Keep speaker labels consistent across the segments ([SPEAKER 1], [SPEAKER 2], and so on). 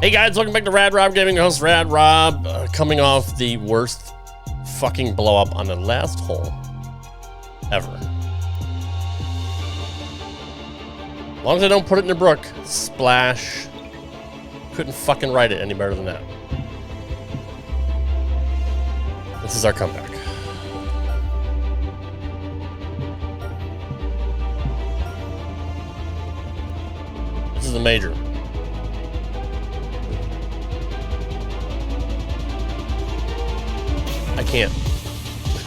[SPEAKER 1] Hey guys, welcome back to Rad Rob Gaming. Your host Rad Rob, coming off the worst fucking blow up on the last hole ever. As long as I don't put it in the brook, splash. Couldn't fucking write it any better than that. This is our comeback. This is the major.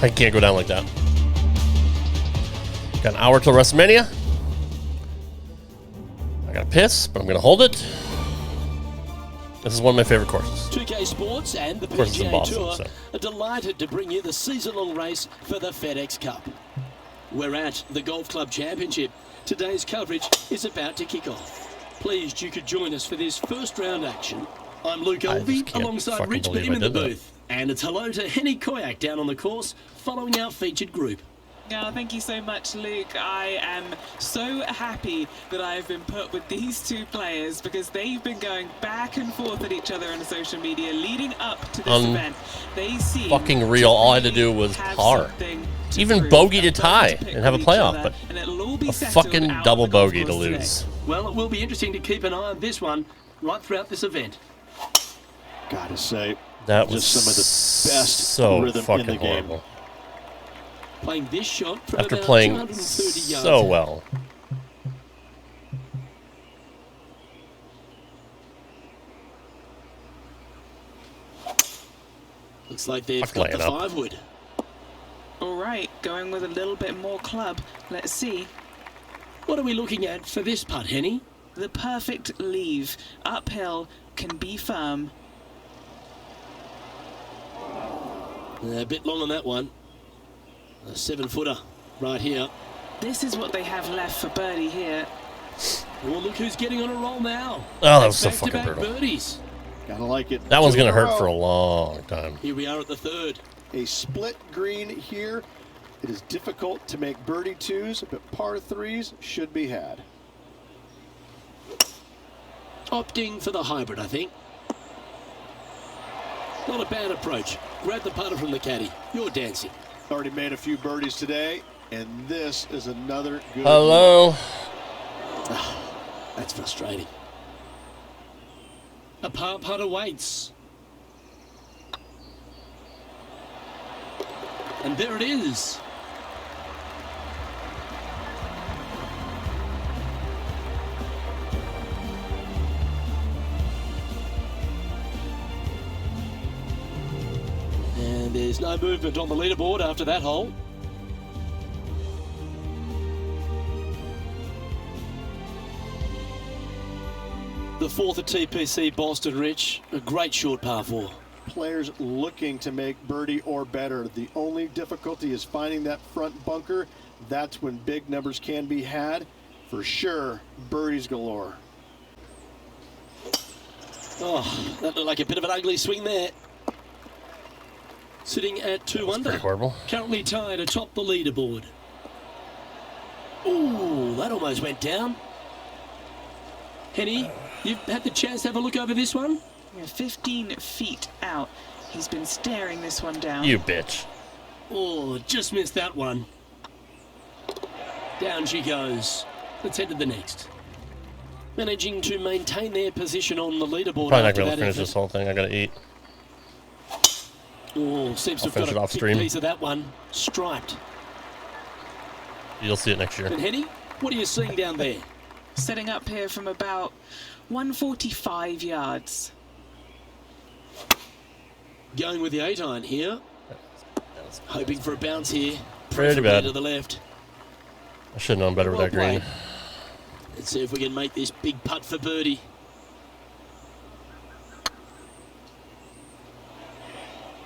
[SPEAKER 1] I can't go down like that. Got an hour till WrestleMania. I gotta piss, but I'm gonna hold it. This is one of my favorite courses.
[SPEAKER 2] 2K Sports and the PGA Tour are delighted to bring you the season-long race for the FedEx Cup. We're at the Golf Club Championship. Today's coverage is about to kick off. Pleased you could join us for this first round action. I'm Luke Elvey alongside Rich Beam in the booth. And it's hello to Henny Koyak down on the course following our featured group.
[SPEAKER 3] Oh, thank you so much, Luke. I am so happy that I've been put with these two players because they've been going back and forth at each other on social media leading up to this event. They seem
[SPEAKER 1] fucking real. All I had to do was par. Even bogey to tie and have a playoff, but a fucking double bogey to lose.
[SPEAKER 2] Well, it will be interesting to keep an eye on this one right throughout this event.
[SPEAKER 4] Gotta say,
[SPEAKER 1] that was
[SPEAKER 4] just some of the best
[SPEAKER 1] so
[SPEAKER 4] rhythm
[SPEAKER 1] fucking
[SPEAKER 4] in the game.
[SPEAKER 1] horrible.
[SPEAKER 2] Playing this shot from
[SPEAKER 1] After
[SPEAKER 2] about
[SPEAKER 1] playing
[SPEAKER 2] 230 yards
[SPEAKER 1] so
[SPEAKER 2] out.
[SPEAKER 1] well.
[SPEAKER 2] Looks like they've
[SPEAKER 1] Fuck
[SPEAKER 2] got the
[SPEAKER 1] laying up.
[SPEAKER 2] 5-wood.
[SPEAKER 3] All right, going with a little bit more club. Let's see.
[SPEAKER 2] What are we looking at for this putt, Henny?
[SPEAKER 3] The perfect leave. Uphill, can be firm.
[SPEAKER 2] A bit long on that one. A 7-footer right here.
[SPEAKER 3] This is what they have left for birdie here.
[SPEAKER 2] Oh, look who's getting on a roll now.
[SPEAKER 1] Oh, that was so
[SPEAKER 2] Back-to-back
[SPEAKER 1] fucking brutal.
[SPEAKER 2] birdies.
[SPEAKER 4] Gotta like it.
[SPEAKER 1] That one's
[SPEAKER 4] Two
[SPEAKER 1] gonna
[SPEAKER 4] in a
[SPEAKER 1] hurt
[SPEAKER 4] row.
[SPEAKER 1] for a long time.
[SPEAKER 2] Here we are at the third.
[SPEAKER 4] A split green here. It is difficult to make birdie twos, but par threes should be had.
[SPEAKER 2] Opting for the hybrid, I think. Not a bad approach. Grab the putter from the caddy. You're dancing.
[SPEAKER 4] Already made a few birdies today, and this is another good
[SPEAKER 1] Hello.
[SPEAKER 2] That's frustrating. A par putt awaits. And there it is. And there's no movement on the leaderboard after that hole. The fourth at TPC Boston, Rich. A great short par 4.
[SPEAKER 4] players looking to make birdie or better. The only difficulty is finding that front bunker. That's when big numbers can be had. For sure, birdies galore.
[SPEAKER 2] Oh, that looked like a bit of an ugly swing there. Sitting at 2 under.
[SPEAKER 1] Pretty horrible.
[SPEAKER 2] Currently tied atop the leaderboard. Ooh, that almost went down. Henny, you've had the chance to have a look over this one?
[SPEAKER 3] Yeah, 15 feet out. He's been staring this one down.
[SPEAKER 1] You bitch.
[SPEAKER 2] Oh, just missed that one. Down she goes. Let's head to the next. Managing to maintain their position on the leaderboard.
[SPEAKER 1] Probably not
[SPEAKER 2] after
[SPEAKER 1] going to
[SPEAKER 2] that
[SPEAKER 1] finish
[SPEAKER 2] effort.
[SPEAKER 1] this whole thing. I got to eat.
[SPEAKER 2] Oh, seems to have
[SPEAKER 1] finish
[SPEAKER 2] got
[SPEAKER 1] it
[SPEAKER 2] a
[SPEAKER 1] off
[SPEAKER 2] big
[SPEAKER 1] stream.
[SPEAKER 2] piece of that one. Striped.
[SPEAKER 1] You'll see it next year.
[SPEAKER 2] But Henny, what are you seeing down there?
[SPEAKER 3] Setting up here from about 145 yards.
[SPEAKER 2] Going with the 8-iron here. Hoping for a bounce here.
[SPEAKER 1] Pretty
[SPEAKER 2] Preferably
[SPEAKER 1] bad.
[SPEAKER 2] to the left.
[SPEAKER 1] I should have known better with
[SPEAKER 2] Well
[SPEAKER 1] that green.
[SPEAKER 2] played. Let's see if we can make this big putt for birdie.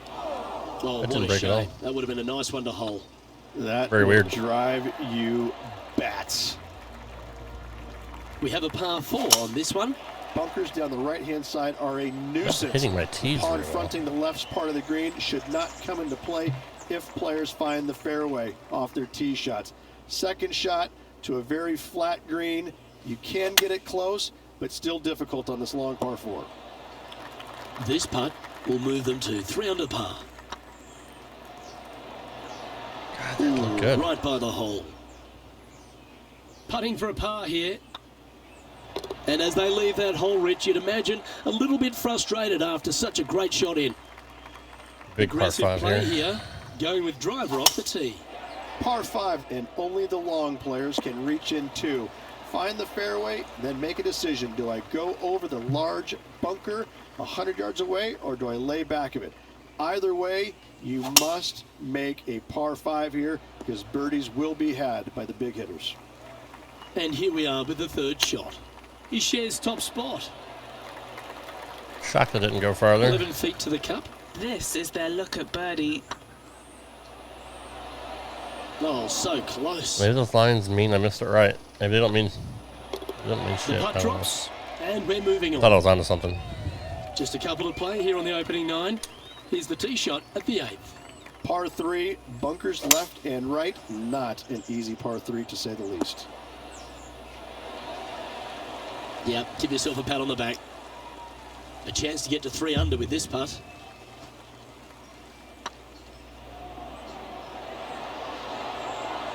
[SPEAKER 2] Oh,
[SPEAKER 1] That
[SPEAKER 2] what
[SPEAKER 1] didn't
[SPEAKER 2] a
[SPEAKER 1] break at all.
[SPEAKER 2] shame. That would have been a nice one to hole.
[SPEAKER 4] That
[SPEAKER 1] Very
[SPEAKER 4] will
[SPEAKER 1] weird.
[SPEAKER 4] drive you bats.
[SPEAKER 2] We have a par 4 on this one.
[SPEAKER 4] Bunkers down the right-hand side are a nuisance.
[SPEAKER 1] Hitting my tees
[SPEAKER 4] Pond
[SPEAKER 1] very well.
[SPEAKER 4] fronting the left part of the green should not come into play if players find the fairway off their tee shots. Second shot to a very flat green. You can get it close, but still difficult on this long par 4.
[SPEAKER 2] This putt will move them to 3 under par.
[SPEAKER 1] God, they look good.
[SPEAKER 2] Right by the hole. Putting for a par here. And as they leave that hole, Rich, you'd imagine a little bit frustrated after such a great shot in.
[SPEAKER 1] Big par
[SPEAKER 2] Aggressive
[SPEAKER 1] 5
[SPEAKER 2] play
[SPEAKER 1] here.
[SPEAKER 2] going with driver off the tee.
[SPEAKER 4] Par 5, and only the long players can reach in two. Find the fairway, then make a decision. Do I go over the large bunker 100 yards away, or do I lay back of it? Either way, you must make a par 5 here, because birdies will be had by the big hitters.
[SPEAKER 2] And here we are with the third shot. He shares top spot.
[SPEAKER 1] Shocked it didn't go farther.
[SPEAKER 2] 11 feet to the cup.
[SPEAKER 3] This is their look at birdie.
[SPEAKER 2] Oh, so close.
[SPEAKER 1] Maybe those lines mean I missed it right. Maybe they don't mean
[SPEAKER 2] The
[SPEAKER 1] shit. I
[SPEAKER 2] putt
[SPEAKER 1] don't know.
[SPEAKER 2] drops, and we're moving
[SPEAKER 1] I thought I
[SPEAKER 2] on.
[SPEAKER 1] was onto something.
[SPEAKER 2] Just a couple of play here on the opening 9. Here's the tee shot at the 8th.
[SPEAKER 4] Par 3, bunkers left and right. Not an easy par 3, to say the least.
[SPEAKER 2] Yep, give yourself a pat on the back. A chance to get to 3 under with this putt.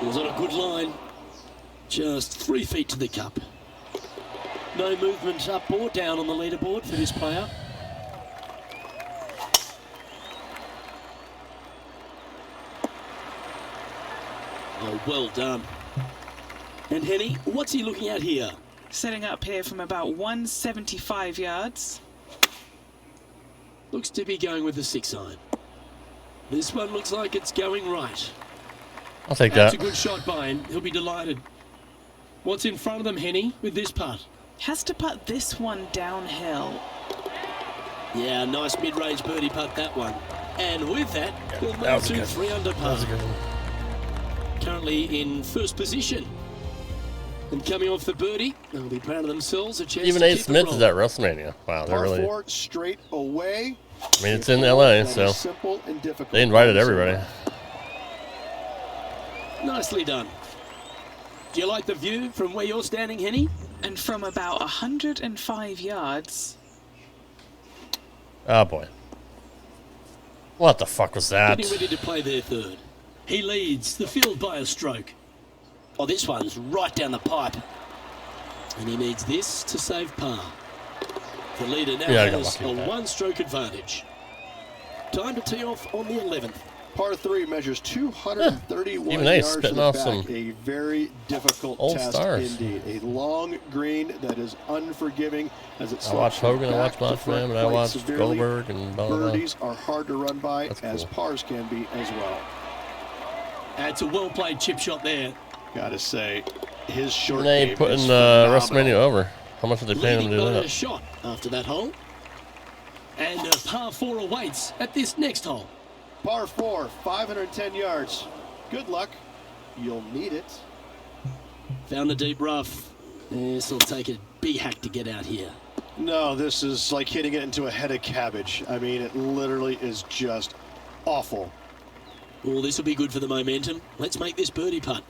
[SPEAKER 2] It was on a good line. Just 3 feet to the cup. No movement up or down on the leaderboard for this player. Oh, well done. And Henny, what's he looking at here?
[SPEAKER 3] Setting up here from about 175 yards.
[SPEAKER 2] Looks to be going with the 6-iron. This one looks like it's going right.
[SPEAKER 1] I'll take
[SPEAKER 2] That's
[SPEAKER 1] that.
[SPEAKER 2] a good shot by him. He'll be delighted. What's in front of them, Henny, with this putt?
[SPEAKER 3] Has to putt this one downhill.
[SPEAKER 2] Yeah, nice mid-range birdie putt, that one. And with that, they'll
[SPEAKER 1] that
[SPEAKER 2] move
[SPEAKER 1] was a
[SPEAKER 2] to
[SPEAKER 1] good
[SPEAKER 2] 3 under
[SPEAKER 1] That
[SPEAKER 2] par.
[SPEAKER 1] was a good one.
[SPEAKER 2] Currently in first position. And coming off the birdie, they'll be proud of themselves. A chance
[SPEAKER 1] Even
[SPEAKER 2] to
[SPEAKER 1] A.
[SPEAKER 2] keep it
[SPEAKER 1] Smith is
[SPEAKER 2] rolling.
[SPEAKER 1] at WrestleMania. Wow, they're
[SPEAKER 4] Par
[SPEAKER 1] really.
[SPEAKER 4] 4, straight away.
[SPEAKER 1] I mean, it's in LA,
[SPEAKER 4] That is
[SPEAKER 1] so
[SPEAKER 4] simple and difficult.
[SPEAKER 1] they invited everybody.
[SPEAKER 2] Nicely done. Do you like the view from where you're standing, Henny?
[SPEAKER 3] And from about 105 yards.
[SPEAKER 1] Oh boy. What the fuck was that?
[SPEAKER 2] Getting ready to play their third. He leads the field by a stroke. Oh, this one's right down the pipe. And he needs this to save par. The leader now
[SPEAKER 1] Yeah, I got
[SPEAKER 2] has
[SPEAKER 1] lucky
[SPEAKER 2] a
[SPEAKER 1] with that.
[SPEAKER 2] one-stroke advantage. Time to tee off on the 11th.
[SPEAKER 4] Par 3 measures 231
[SPEAKER 1] Even Ace
[SPEAKER 4] yards to
[SPEAKER 1] spitting
[SPEAKER 4] the
[SPEAKER 1] off
[SPEAKER 4] back.
[SPEAKER 1] some
[SPEAKER 4] A very difficult
[SPEAKER 1] old
[SPEAKER 4] test
[SPEAKER 1] stars.
[SPEAKER 4] indeed. A long green that is unforgiving as it
[SPEAKER 1] I
[SPEAKER 4] slopes
[SPEAKER 1] watched
[SPEAKER 4] from
[SPEAKER 1] Hogan, I
[SPEAKER 4] back
[SPEAKER 1] watched
[SPEAKER 4] to
[SPEAKER 1] Mothman,
[SPEAKER 4] front
[SPEAKER 1] and I
[SPEAKER 4] quite
[SPEAKER 1] watched
[SPEAKER 4] severely.
[SPEAKER 1] Goldberg and blah, blah, blah.
[SPEAKER 4] Birdies are hard to run by,
[SPEAKER 1] That's
[SPEAKER 4] as
[SPEAKER 1] cool.
[SPEAKER 4] pars can be as well.
[SPEAKER 2] It's a well-played chip shot there.
[SPEAKER 4] Gotta say, his short
[SPEAKER 1] They
[SPEAKER 4] game
[SPEAKER 1] putting
[SPEAKER 4] is phenomenal.
[SPEAKER 1] WrestleMania over. How much did they pay him to
[SPEAKER 2] Leading
[SPEAKER 1] do
[SPEAKER 2] by a
[SPEAKER 1] that?
[SPEAKER 2] shot after that hole. And a par 4 awaits at this next hole.
[SPEAKER 4] Par 4, 510 yards. Good luck. You'll need it.
[SPEAKER 2] Found a deep rough. This will take a big hack to get out here.
[SPEAKER 4] No, this is like hitting it into a head of cabbage. I mean, it literally is just awful.
[SPEAKER 2] Oh, this will be good for the momentum. Let's make this birdie putt.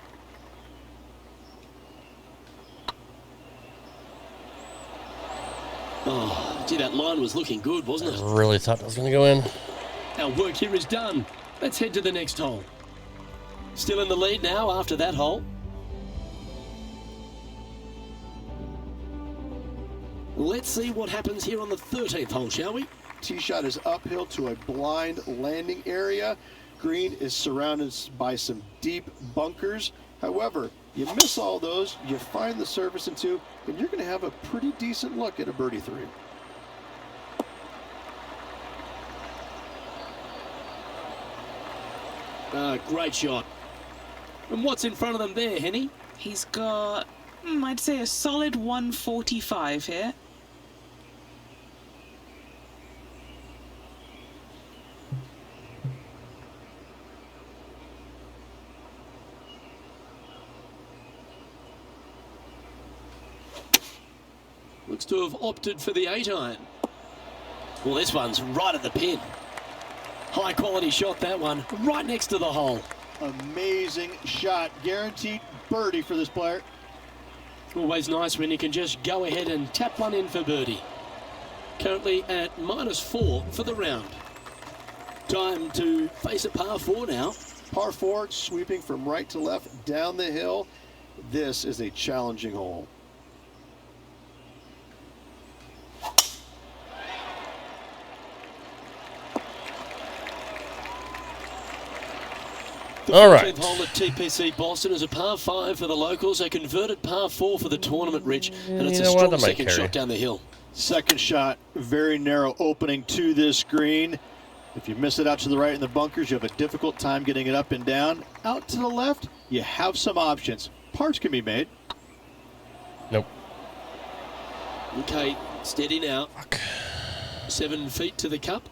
[SPEAKER 2] Oh, gee, that line was looking good, wasn't it?
[SPEAKER 1] Really thought that was going to go in.
[SPEAKER 2] Our work here is done. Let's head to the next hole. Still in the lead now after that hole. Let's see what happens here on the 13th hole, shall we?
[SPEAKER 4] Tee shot is uphill to a blind landing area. Green is surrounded by some deep bunkers. However, you miss all those, you find the surface in 2, and you're going to have a pretty decent look at a birdie 3.
[SPEAKER 2] Great shot. And what's in front of them there, Henny?
[SPEAKER 3] He's got, I'd say a solid 145 here.
[SPEAKER 2] Looks to have opted for the 8-iron. Well, this one's right at the pin. High quality shot, that one. Right next to the hole.
[SPEAKER 4] Amazing shot. Guaranteed birdie for this player.
[SPEAKER 2] Always nice when you can just go ahead and tap one in for birdie. currently at -4 for the round. Time to face a par 4 now.
[SPEAKER 4] Par 4, sweeping from right to left down the hill. This is a challenging hole.
[SPEAKER 2] The
[SPEAKER 1] All right.
[SPEAKER 2] 14th hole at TPC Boston is a par 5 for the locals. A converted par 4 for the tournament, Rich. And it's a strong second shot down the hill.
[SPEAKER 4] Second shot, very narrow opening to this green. If you miss it out to the right in the bunkers, you have a difficult time getting it up and down. Out to the left, you have some options. Pars can be made.
[SPEAKER 1] Nope.
[SPEAKER 2] Okay, steady now.
[SPEAKER 1] Fuck.
[SPEAKER 2] 7 feet to the cup.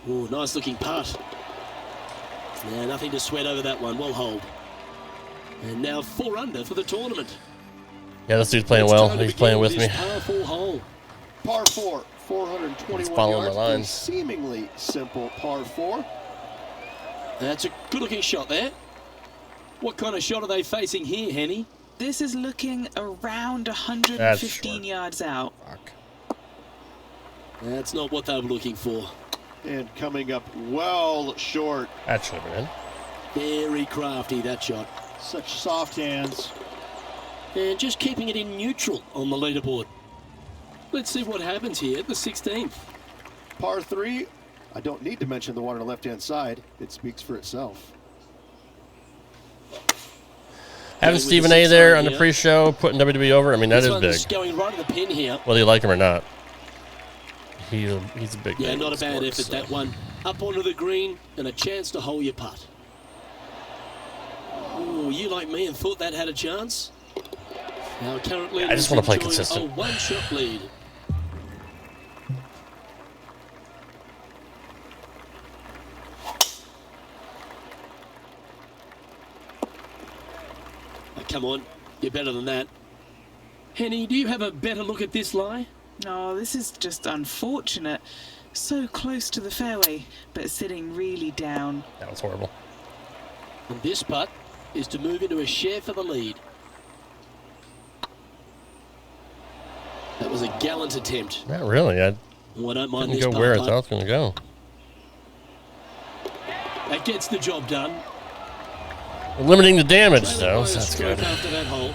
[SPEAKER 2] Ooh, nice looking putt. Yeah, nothing to sweat over that one. Well hold. And now 4 under for the tournament.
[SPEAKER 1] Yeah, this dude's playing well. He's playing with me.
[SPEAKER 2] Par 4 hole.
[SPEAKER 4] Par 4, 421
[SPEAKER 1] following
[SPEAKER 4] yards.
[SPEAKER 1] the lines.
[SPEAKER 4] A seemingly simple par 4.
[SPEAKER 2] That's a good-looking shot there. What kind of shot are they facing here, Henny?
[SPEAKER 3] This is looking around 115 yards out.
[SPEAKER 1] Fuck.
[SPEAKER 2] That's not what they were looking for.
[SPEAKER 4] And coming up well short.
[SPEAKER 1] That should have been in.
[SPEAKER 2] Very crafty, that shot.
[SPEAKER 4] Such soft hands.
[SPEAKER 2] And just keeping it in neutral on the leaderboard. Let's see what happens here at the 16th.
[SPEAKER 4] Par 3, I don't need to mention the one on the left-hand side. It speaks for itself.
[SPEAKER 1] Having Stephen A there on the pre-show, putting WWE over, I mean, that is big.
[SPEAKER 2] Going right at the pin here.
[SPEAKER 1] Whether you like him or not. He's a big
[SPEAKER 2] Yeah,
[SPEAKER 1] name
[SPEAKER 2] not
[SPEAKER 1] in
[SPEAKER 2] a bad
[SPEAKER 1] sports,
[SPEAKER 2] effort, that one. Up onto the green and a chance to hole your putt. Ooh, you like me and thought that had a chance? Now currently,
[SPEAKER 1] I just want to play
[SPEAKER 2] enjoying
[SPEAKER 1] consistent.
[SPEAKER 2] A one-shot lead. Oh, come on, you're better than that. Henny, do you have a better look at this lie?
[SPEAKER 3] No, this is just unfortunate. So close to the fairway, but sitting really down.
[SPEAKER 1] That was horrible.
[SPEAKER 2] And this putt is to move into a share for the lead. That was a gallant attempt.
[SPEAKER 1] Not really. I
[SPEAKER 2] Oh, I don't mind
[SPEAKER 1] didn't
[SPEAKER 2] this
[SPEAKER 1] go
[SPEAKER 2] putt,
[SPEAKER 1] where I
[SPEAKER 2] putt.
[SPEAKER 1] thought it was going to go.
[SPEAKER 2] That gets the job done.
[SPEAKER 1] Limiting the damage,
[SPEAKER 2] Trailing
[SPEAKER 1] though,
[SPEAKER 2] by
[SPEAKER 1] so
[SPEAKER 2] a
[SPEAKER 1] that's
[SPEAKER 2] stroke
[SPEAKER 1] good.
[SPEAKER 2] after that hole.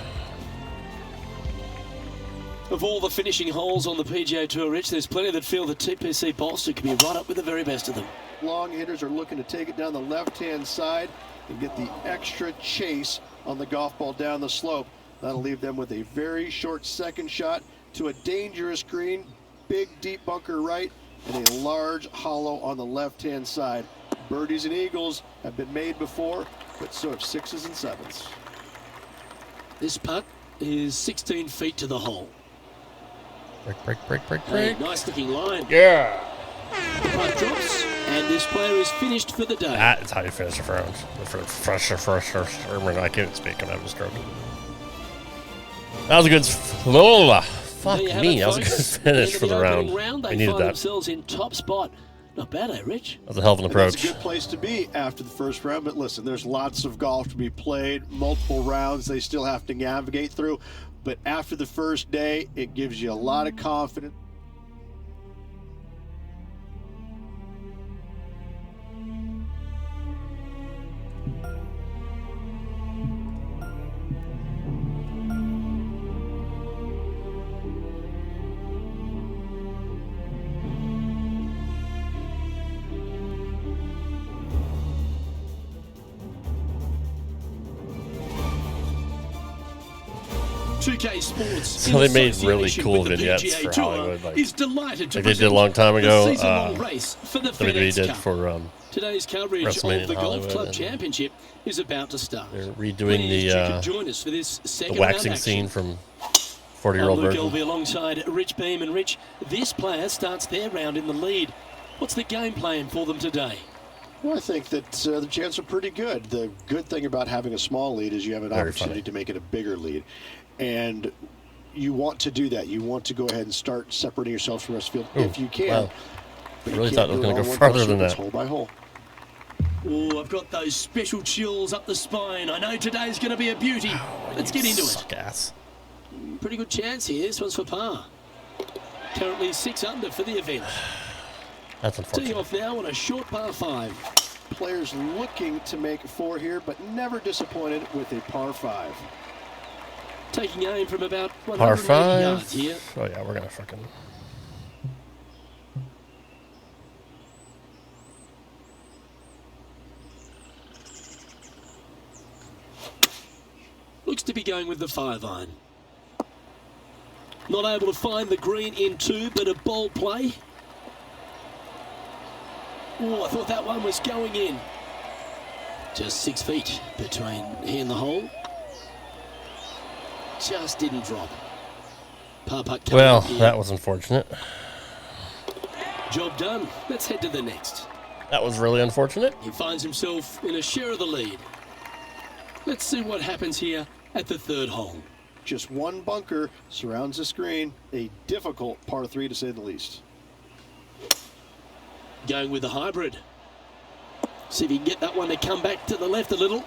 [SPEAKER 2] Of all the finishing holes on the PGA Tour, Rich, there's plenty that feel that TPC Boston could be right up with the very best of them.
[SPEAKER 4] Long hitters are looking to take it down the left-hand side and get the extra chase on the golf ball down the slope. That'll leave them with a very short second shot to a dangerous green, big deep bunker right, and a large hollow on the left-hand side. Birdies and eagles have been made before, but so have 6s and 7s.
[SPEAKER 2] This putt is 16 feet to the hole.
[SPEAKER 1] Break.
[SPEAKER 2] Hey, nice looking line.
[SPEAKER 1] Yeah.
[SPEAKER 2] The putt drops, and this player is finished for the day.
[SPEAKER 1] That is how you finish a round. I can't speak, I'm having a stroke. That was a good. Fuck
[SPEAKER 2] There you have
[SPEAKER 1] me.
[SPEAKER 2] it,
[SPEAKER 1] That was a
[SPEAKER 2] folks.
[SPEAKER 1] good finish
[SPEAKER 2] End
[SPEAKER 1] for
[SPEAKER 2] of
[SPEAKER 1] the
[SPEAKER 2] opening
[SPEAKER 1] round.
[SPEAKER 2] They
[SPEAKER 1] We needed
[SPEAKER 2] find
[SPEAKER 1] that.
[SPEAKER 2] themselves in top spot. Not bad, eh, Rich?
[SPEAKER 1] That was a hell of an
[SPEAKER 4] And
[SPEAKER 1] approach.
[SPEAKER 4] that's a good place to be after the first round, but listen, there's lots of golf to be played, multiple rounds they still have to navigate through, but after the first day, it gives you a lot of confidence.
[SPEAKER 2] Sports.
[SPEAKER 1] So they made really
[SPEAKER 2] association
[SPEAKER 1] cool
[SPEAKER 2] with the
[SPEAKER 1] vignettes
[SPEAKER 2] PGA
[SPEAKER 1] for
[SPEAKER 2] Tour
[SPEAKER 1] Hollywood, like
[SPEAKER 2] is delighted to
[SPEAKER 1] they did a
[SPEAKER 2] present
[SPEAKER 1] long time
[SPEAKER 2] the
[SPEAKER 1] ago.
[SPEAKER 2] season-long race for the
[SPEAKER 1] WWE
[SPEAKER 2] FedEx
[SPEAKER 1] did
[SPEAKER 2] Cup.
[SPEAKER 1] for
[SPEAKER 2] Today's coverage
[SPEAKER 1] WrestleMania
[SPEAKER 2] of the
[SPEAKER 1] in
[SPEAKER 2] Golf
[SPEAKER 1] Hollywood,
[SPEAKER 2] Club
[SPEAKER 1] and
[SPEAKER 2] Championship is about to start.
[SPEAKER 1] they're redoing
[SPEAKER 2] Pleased you
[SPEAKER 1] the
[SPEAKER 2] could join us for this second
[SPEAKER 1] waxing
[SPEAKER 2] round
[SPEAKER 1] scene
[SPEAKER 2] action.
[SPEAKER 1] from 40-year-old
[SPEAKER 2] I'm Luke
[SPEAKER 1] version.
[SPEAKER 2] Elvey alongside Rich Beam, and Rich, this player starts their round in the lead. What's the game plan for them today?
[SPEAKER 4] Well, I think that the chances are pretty good. The good thing about having a small lead is you have an
[SPEAKER 1] Very
[SPEAKER 4] opportunity
[SPEAKER 1] funny.
[SPEAKER 4] to make it a bigger lead. And you want to do that. You want to go ahead and start separating yourself from the rest of the field
[SPEAKER 1] Ooh,
[SPEAKER 4] if you can.
[SPEAKER 1] wow.
[SPEAKER 4] But
[SPEAKER 1] I
[SPEAKER 4] you
[SPEAKER 1] really
[SPEAKER 4] can't
[SPEAKER 1] thought it was
[SPEAKER 4] do
[SPEAKER 1] gonna go
[SPEAKER 4] all in one
[SPEAKER 1] farther
[SPEAKER 4] fell
[SPEAKER 1] than
[SPEAKER 4] swoop. It's
[SPEAKER 1] that.
[SPEAKER 4] hole by hole.
[SPEAKER 2] Oh, I've got those special chills up the spine. I know today's going to be a beauty. Let's get into it.
[SPEAKER 1] Suck ass.
[SPEAKER 2] Pretty good chance here. This one's for par. Currently 6 under for the event.
[SPEAKER 1] That's
[SPEAKER 2] Tee
[SPEAKER 1] unfortunate.
[SPEAKER 2] off now on a short par 5.
[SPEAKER 4] Players looking to make 4 here, but never disappointed with a par 5.
[SPEAKER 2] Taking aim from about
[SPEAKER 1] Par
[SPEAKER 2] 180 yards
[SPEAKER 1] 5.
[SPEAKER 2] here.
[SPEAKER 1] Oh yeah, we're gonna fucking.
[SPEAKER 2] Looks to be going with the 5-iron. Not able to find the green in 2, but a bold play. Oh, I thought that one was going in. Just 6 feet between he and the hole. Just didn't drop. Par putt coming
[SPEAKER 1] Well,
[SPEAKER 2] up here.
[SPEAKER 1] that was unfortunate.
[SPEAKER 2] Job done. Let's head to the next.
[SPEAKER 1] That was really unfortunate.
[SPEAKER 2] He finds himself in a share of the lead. Let's see what happens here at the 3rd hole.
[SPEAKER 4] Just one bunker surrounds the screen. A difficult par 3 to say the least.
[SPEAKER 2] Going with the hybrid. See if he can get that one to come back to the left a little.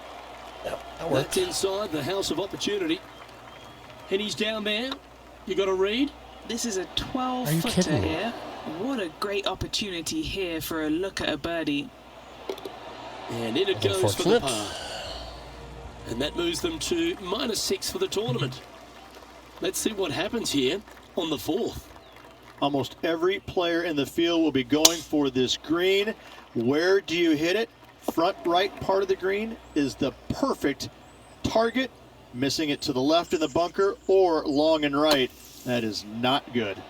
[SPEAKER 1] Yep, that worked.
[SPEAKER 2] That's inside the house of opportunity. And he's down there. You got to read.
[SPEAKER 3] This is a
[SPEAKER 1] Are you
[SPEAKER 3] 12-footer
[SPEAKER 1] kidding me?
[SPEAKER 3] here. What a great opportunity here for a look at a birdie.
[SPEAKER 2] And in it
[SPEAKER 1] That's
[SPEAKER 2] goes for the
[SPEAKER 1] unfortunate.
[SPEAKER 2] par. And that moves them to -6 for the tournament. Let's see what happens here on the 4th.
[SPEAKER 4] Almost every player in the field will be going for this green. Where do you hit it? Front right part of the green is the perfect target. Missing it to the left in the bunker or long and right. That is not good.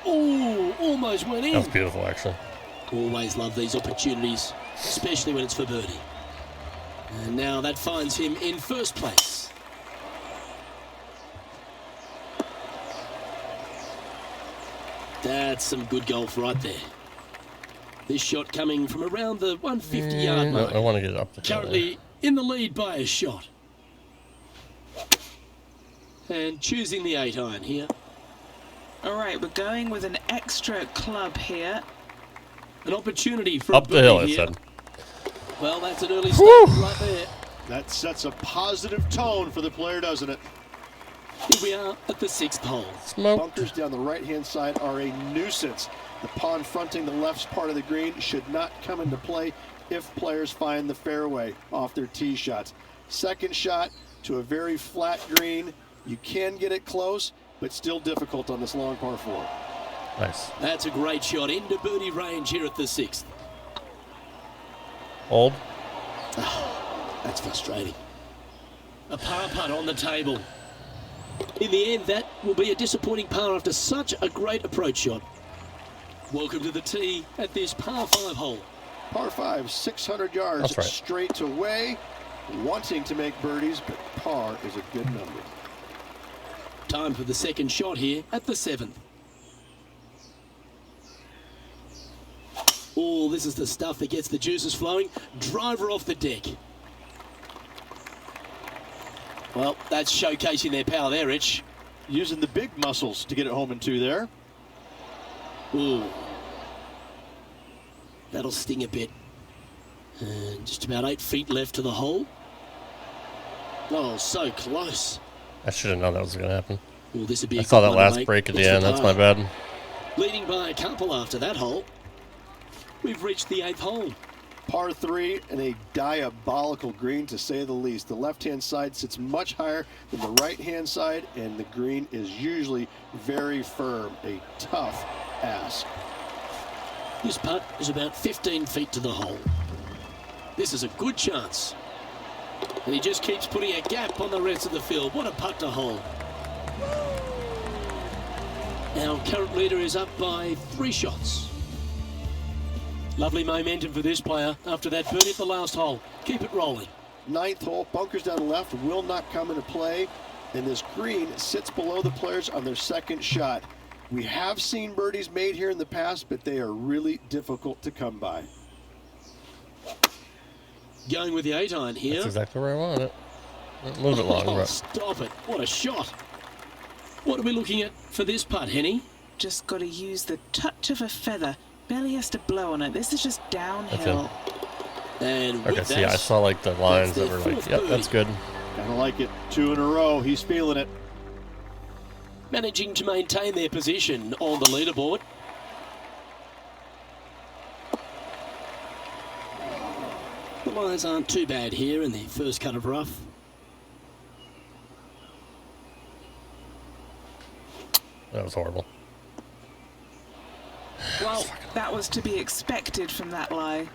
[SPEAKER 2] Oh, almost went in.
[SPEAKER 1] That was beautiful, actually.
[SPEAKER 2] Always love these opportunities, especially when it's for birdie. And now that finds him in 1st place. That's some good golf right there. This shot coming from around the 150-yard
[SPEAKER 1] No,
[SPEAKER 2] mark.
[SPEAKER 1] I want to get it up the hill.
[SPEAKER 2] Currently in the lead by a shot. And choosing the 8-iron here.
[SPEAKER 3] All right, we're going with an extra club here.
[SPEAKER 2] An opportunity for
[SPEAKER 1] Up
[SPEAKER 2] a
[SPEAKER 1] the hill,
[SPEAKER 2] birdie
[SPEAKER 1] it
[SPEAKER 2] here.
[SPEAKER 1] said.
[SPEAKER 2] Well, that's an early statement right there.
[SPEAKER 4] That sets a positive tone for the player, doesn't it?
[SPEAKER 2] Here we are at the 6th hole.
[SPEAKER 1] Smoke.
[SPEAKER 4] Bunkers down the right-hand side are a nuisance. The pond fronting the left part of the green should not come into play if players find the fairway off their tee shots. Second shot to a very flat green. You can get it close, but still difficult on this long par 4.
[SPEAKER 1] Nice.
[SPEAKER 2] That's a great shot into birdie range here at the 6th.
[SPEAKER 1] Old.
[SPEAKER 2] That's frustrating. A par putt on the table. In the end, that will be a disappointing par after such a great approach shot. Welcome to the tee at this par 5 hole.
[SPEAKER 4] Par 5, 600 yards
[SPEAKER 1] That's right.
[SPEAKER 4] straight away. Wanting to make birdies, but par is a good number.
[SPEAKER 2] Time for the 2nd shot here at the 7th. Oh, this is the stuff that gets the juices flowing. Driver off the deck. Well, that's showcasing their power there, Rich.
[SPEAKER 4] Using the big muscles to get it home in 2 there.
[SPEAKER 2] Ooh. That'll sting a bit. And just about 8 feet left to the hole. Oh, so close.
[SPEAKER 1] I should have known that was going to happen.
[SPEAKER 2] Well, this would be
[SPEAKER 1] I
[SPEAKER 2] a
[SPEAKER 1] saw
[SPEAKER 2] good
[SPEAKER 1] that
[SPEAKER 2] one to
[SPEAKER 1] last
[SPEAKER 2] make.
[SPEAKER 1] break at the
[SPEAKER 2] What's
[SPEAKER 1] end. That's
[SPEAKER 2] par?
[SPEAKER 1] my bad.
[SPEAKER 2] Leading by a couple after that hole. We've reached the 8th hole.
[SPEAKER 4] Par 3 and a diabolical green, to say the least. The left-hand side sits much higher than the right-hand side, and the green is usually very firm. A tough ask.
[SPEAKER 2] This putt is about 15 feet to the hole. This is a good chance. And he just keeps putting a gap on the rest of the field. What a putt to hole. Our current leader is up by 3 shots. Lovely momentum for this player after that birdie at the last hole. Keep it rolling.
[SPEAKER 4] 9th hole, bunkers down the left will not come into play, and this green sits below the players on their 2nd shot. We have seen birdies made here in the past, but they are really difficult to come by.
[SPEAKER 2] Going with the 8-iron here.
[SPEAKER 1] That's exactly where I want it. A little bit long,
[SPEAKER 2] Oh,
[SPEAKER 1] but
[SPEAKER 2] stop it. What a shot. What are we looking at for this putt, Henny?
[SPEAKER 3] Just got to use the touch of a feather. Barely has to blow on it. This is just downhill.
[SPEAKER 2] And
[SPEAKER 1] okay.
[SPEAKER 2] with
[SPEAKER 1] See, I
[SPEAKER 2] that,
[SPEAKER 1] saw like the lines that
[SPEAKER 2] their
[SPEAKER 1] were like,
[SPEAKER 2] fourth
[SPEAKER 1] "Yep,
[SPEAKER 2] birdie.
[SPEAKER 1] that's good."
[SPEAKER 4] Kind of like it. 2 in a row. He's feeling it.
[SPEAKER 2] managing to maintain their position on the leaderboard. The lines aren't too bad here in the first cut of rough.
[SPEAKER 1] That was horrible.
[SPEAKER 3] Well, that was to be expected from that lie.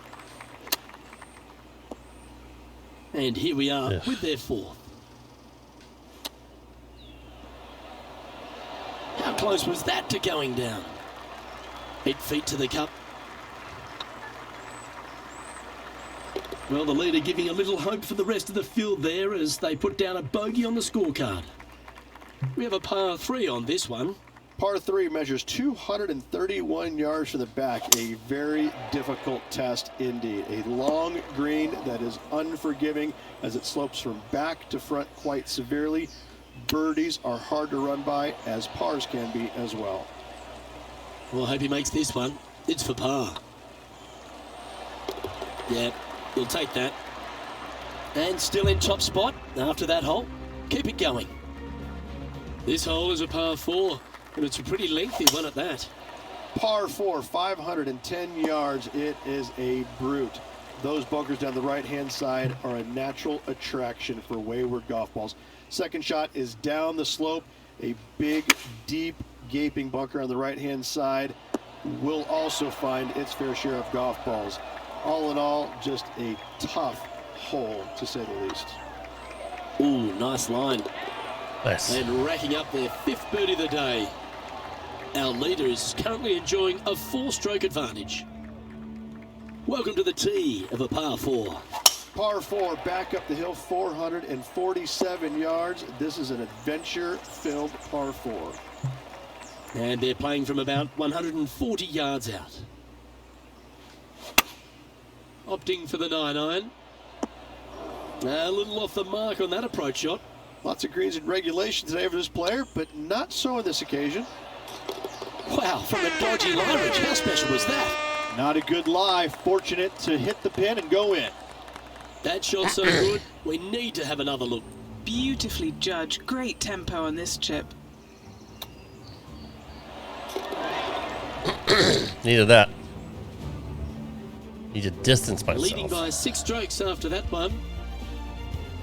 [SPEAKER 2] And here we are with their fourth. How close was that to going down? 8 feet to the cup. Well, the leader giving a little hope for the rest of the field there as they put down a bogey on the scorecard. We have a par 3 on this one.
[SPEAKER 4] Par 3 measures 231 yards from the back. A very difficult test indeed. A long green that is unforgiving as it slopes from back to front quite severely. Birdies are hard to run by, as pars can be as well.
[SPEAKER 2] Well, I hope he makes this one. It's for par. Yeah, we'll take that. And still in top spot after that hole. Keep it going. This hole is a par 4. And it's a pretty lengthy one at that.
[SPEAKER 4] Par 4, 510 yards. It is a brute. Those bunkers down the right-hand side are a natural attraction for wayward golf balls. Second shot is down the slope. A big, deep, gaping bunker on the right-hand side will also find its fair share of golf balls. All in all, just a tough hole, to say the least.
[SPEAKER 2] Ooh, nice line.
[SPEAKER 1] Nice.
[SPEAKER 2] And racking up their 5th birdie of the day. Our leader is currently enjoying a 4-stroke advantage. Welcome to the tee of a par 4.
[SPEAKER 4] Par 4, back up the hill, 447 yards. This is an adventure-filled par 4.
[SPEAKER 2] And they're playing from about 140 yards out. Opting for the 9-iron. A little off the mark on that approach shot.
[SPEAKER 4] Lots of greens in regulation today for this player, but not so on this occasion.
[SPEAKER 2] Wow, from a dodgy lie, Rich. How special was that?
[SPEAKER 4] Not a good lie. Fortunate to hit the pin and go in.
[SPEAKER 2] That shot's so good, we need to have another look.
[SPEAKER 3] Beautifully judged. Great tempo on this chip.
[SPEAKER 1] Needed that. Need to distance myself.
[SPEAKER 2] Leading by 6 strokes after that one.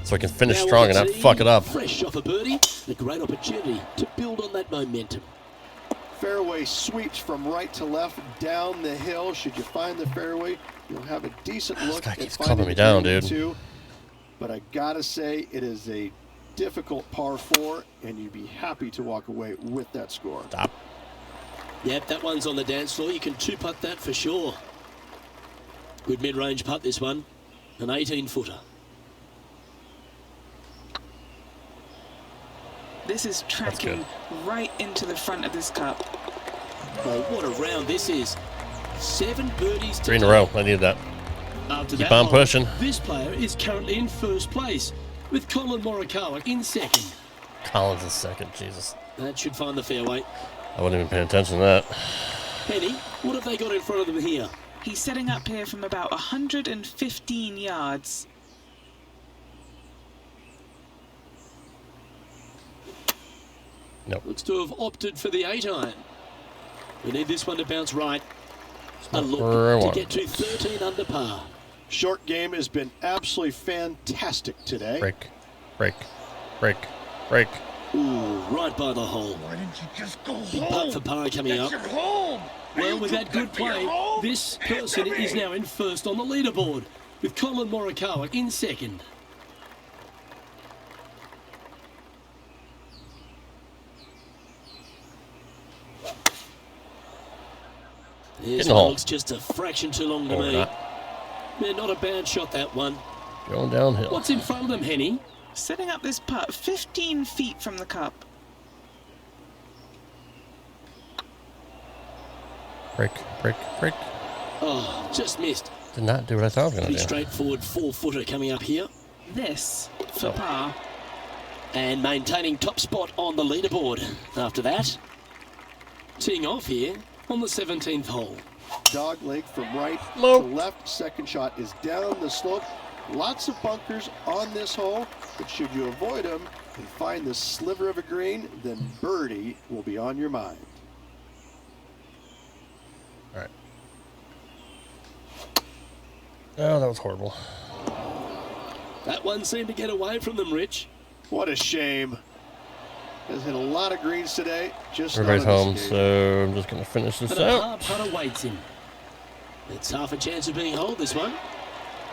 [SPEAKER 1] So I can finish
[SPEAKER 2] Now
[SPEAKER 1] strong
[SPEAKER 2] on
[SPEAKER 1] and
[SPEAKER 2] the
[SPEAKER 1] not
[SPEAKER 2] tee,
[SPEAKER 1] fuck it up.
[SPEAKER 2] Fresh off a birdie, a great opportunity to build on that momentum.
[SPEAKER 4] Fairway sweeps from right to left down the hill. Should you find the fairway, you'll have a decent look
[SPEAKER 1] guy
[SPEAKER 4] at
[SPEAKER 1] keeps
[SPEAKER 4] finding
[SPEAKER 1] clubbing me
[SPEAKER 4] the
[SPEAKER 1] down,
[SPEAKER 4] green
[SPEAKER 1] dude.
[SPEAKER 4] too. But I gotta say, it is a difficult par 4, and you'd be happy to walk away with that score.
[SPEAKER 1] Stop.
[SPEAKER 2] Yep, that one's on the dance floor. You can 2-putt that for sure. Good mid-range putt, this one. An 18-footer.
[SPEAKER 3] This is tracking right into the front of this cup.
[SPEAKER 2] Oh, what a round this is. 7 birdies to
[SPEAKER 1] 3 in a row. I needed that.
[SPEAKER 2] After
[SPEAKER 1] Keep
[SPEAKER 2] that
[SPEAKER 1] on
[SPEAKER 2] hole,
[SPEAKER 1] pushing.
[SPEAKER 2] This player is currently in first place, with Colin Morikawa in second.
[SPEAKER 1] Collins is second. Jesus.
[SPEAKER 2] That should find the fairway.
[SPEAKER 1] I wasn't even paying attention to that.
[SPEAKER 2] Penny, what have they got in front of them here?
[SPEAKER 3] He's setting up here from about 115 yards.
[SPEAKER 1] Nope.
[SPEAKER 2] Looks to have opted for the 8-iron. We need this one to bounce right. A
[SPEAKER 1] where I
[SPEAKER 2] look to
[SPEAKER 1] want
[SPEAKER 2] get to 13 under par.
[SPEAKER 4] Short game has been absolutely fantastic today.
[SPEAKER 1] Break. Break. Break. Break.
[SPEAKER 2] Ooh, right by the hole.
[SPEAKER 5] Why didn't you just go
[SPEAKER 2] Big putt
[SPEAKER 5] home?
[SPEAKER 2] for par coming
[SPEAKER 5] That's
[SPEAKER 2] up.
[SPEAKER 5] your home.
[SPEAKER 2] Well, with that good play, this person is now in first on the leaderboard, with Colin Morikawa in second. This one looks just a fraction too long to me. Yeah, not a bad shot, that one.
[SPEAKER 1] Going downhill.
[SPEAKER 2] What's in front of them, Henny?
[SPEAKER 3] Setting up this putt 15 feet from the cup.
[SPEAKER 1] Break. Break. Break.
[SPEAKER 2] Oh, just missed.
[SPEAKER 1] Did not do what I thought I was going
[SPEAKER 2] Pretty
[SPEAKER 1] to do.
[SPEAKER 2] straightforward 4-footer coming up here.
[SPEAKER 3] This for par.
[SPEAKER 2] And maintaining top spot on the leaderboard after that. Teeing off here on the 17th hole.
[SPEAKER 4] Dog leg from right
[SPEAKER 1] Nope.
[SPEAKER 4] to left. Second shot is down the slope. Lots of bunkers on this hole, but should you avoid them, and find the sliver of a green, then birdie will be on your mind.
[SPEAKER 1] All right. Oh, that was horrible.
[SPEAKER 2] That one seemed to get away from them, Rich.
[SPEAKER 4] What a shame. Has hit a lot of greens today. Just
[SPEAKER 1] Everybody's home, so I'm just going to finish this
[SPEAKER 2] But a
[SPEAKER 1] out.
[SPEAKER 2] hard putt awaits him. It's half a chance of being holed, this one.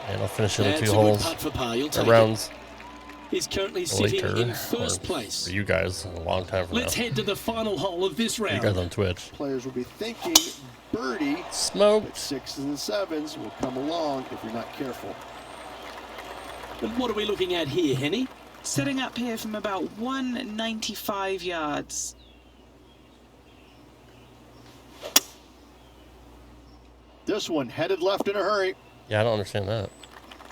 [SPEAKER 1] And I'll finish it in
[SPEAKER 2] That's
[SPEAKER 1] 2
[SPEAKER 2] a
[SPEAKER 1] holes.
[SPEAKER 2] good putt for par. You'll take
[SPEAKER 1] Rounds.
[SPEAKER 2] He's currently sitting
[SPEAKER 1] Later,
[SPEAKER 2] in first place.
[SPEAKER 1] for you guys, a long time from
[SPEAKER 2] Let's
[SPEAKER 1] now.
[SPEAKER 2] head to the final hole of this
[SPEAKER 1] You
[SPEAKER 2] round.
[SPEAKER 1] guys on Twitch.
[SPEAKER 4] Players will be thinking birdie, but
[SPEAKER 1] Smoked.
[SPEAKER 4] 6s and 7s will come along if you're not careful.
[SPEAKER 2] And what are we looking at here, Henny?
[SPEAKER 3] Setting up here from about 195 yards.
[SPEAKER 4] This one headed left in a hurry.
[SPEAKER 1] Yeah, I don't understand that.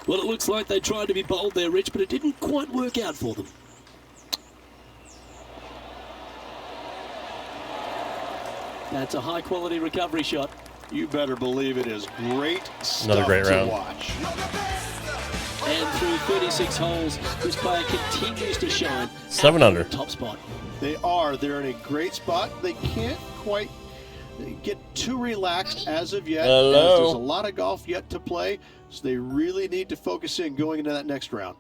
[SPEAKER 2] Well, it looks like they tried to be bold there, Rich, but it didn't quite work out for them. That's a high-quality recovery shot.
[SPEAKER 4] You better believe it is great stuff
[SPEAKER 1] Another great
[SPEAKER 4] to
[SPEAKER 1] round.
[SPEAKER 4] watch.
[SPEAKER 2] And through 36 holes, this player continues to shine.
[SPEAKER 1] 7 under.
[SPEAKER 2] Top spot.
[SPEAKER 4] They're in a great spot. They can't quite get too relaxed as of yet.
[SPEAKER 1] Hello.
[SPEAKER 4] As there's a lot of golf yet to play, so they really need to focus in going into that next round.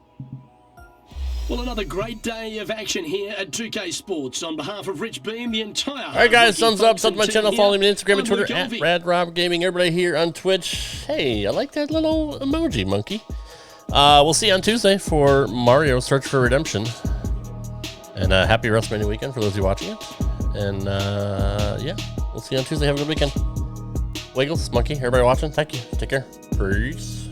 [SPEAKER 2] Well, another great day of action here at 2K Sports. On behalf of Rich Beam, the entire...
[SPEAKER 1] All right, guys, thumbs up, sub to my
[SPEAKER 2] team
[SPEAKER 1] channel,
[SPEAKER 2] here.
[SPEAKER 1] follow me on Instagram and
[SPEAKER 2] I'm
[SPEAKER 1] Twitter
[SPEAKER 2] Luke
[SPEAKER 1] at
[SPEAKER 2] Elvey.
[SPEAKER 1] RadRobGaming. Everybody here on Twitch. Hey, I like that little emoji, monkey. We'll see you on Tuesday for Mario Search for Redemption. And happy WrestleMania weekend for those of you watching it. And yeah, we'll see you on Tuesday. Have a good weekend. Wiggles, monkey, everybody watching, thank you. Take care. Peace.